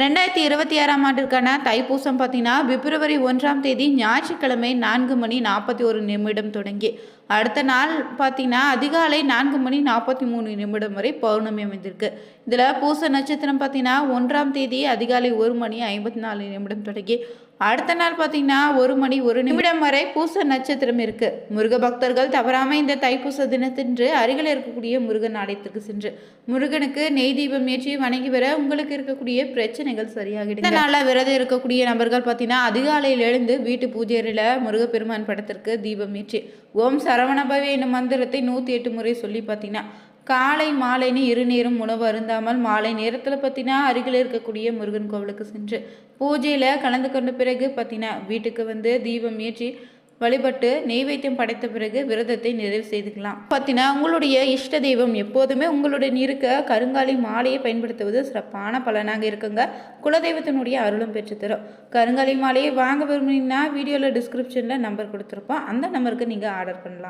2026ஆம் ஆண்டிற்கான தைப்பூசம் பார்த்தீங்கன்னா, பிப்ரவரி 1ஆம் தேதி ஞாயிற்றுக்கிழமை 4:41 தொடங்கி, அடுத்த நாள் பார்த்தீங்கன்னா, அதிகாலை 4:43 வரை பௌர்ணமி அமைந்திருக்கு. இதில பூச நட்சத்திரம் பார்த்தீங்கன்னா, 1ஆம் தேதி அதிகாலை 1:54 தொடங்கி, அடுத்த நாள் பார்த்தீங்கன்னா, 1:01 வரை பூச நட்சத்திரம் இருக்கு. முருக பக்தர்கள் தவறாம இந்த தைப்பூச தினத்தன்று அருகில் இருக்கக்கூடிய முருகன் ஆலயத்திற்கு சென்று முருகனுக்கு நெய் தீபம் ஏற்றி வணங்கி வர உங்களுக்கு இருக்கக்கூடிய பிரச்சனைகள் சரியாகிடும். இந்த நாளில் விரதம் இருக்கக்கூடிய நபர்கள் பார்த்தீங்கன்னா, அதிகாலையில் எழுந்து வீட்டு பூஜை அறையில் முருகப்பெருமான் படத்திற்கு தீபம் ஏற்றி ஓம் சரவணபவே என்னும் மந்திரத்தை 108 முறை சொல்லி பார்த்தீங்கன்னா, காலை மாலைன்னு இரு நேரம் உணவு அருந்தாமல் மாலை நேரத்தில் பார்த்தீங்கன்னா, அருகில் இருக்கக்கூடிய முருகன் கோவிலுக்கு சென்று பூஜையில் கலந்து கொண்ட பிறகு பார்த்தீங்கன்னா, வீட்டுக்கு வந்து தீபம் ஏற்றி வழிபட்டு நெய்வேத்தியம் படைத்த பிறகு விரதத்தை நிறைவு செய்துக்கலாம். பார்த்தீங்கன்னா, உங்களுடைய இஷ்ட தெய்வம் எப்போதுமே உங்களுடைய இருக்க கருங்காலி மாலையை பயன்படுத்துவது சிறப்பான பலனாக இருக்குங்க. குலதெய்வத்தினுடைய அருளும் பெற்றுத்தரும். கருங்காலி மாலையை வாங்க விரும்புனீங்கன்னா வீடியோவில் டிஸ்கிரிப்ஷனில் நம்பர் கொடுத்துருப்போம். அந்த நம்பருக்கு நீங்கள் ஆர்டர் பண்ணலாம்.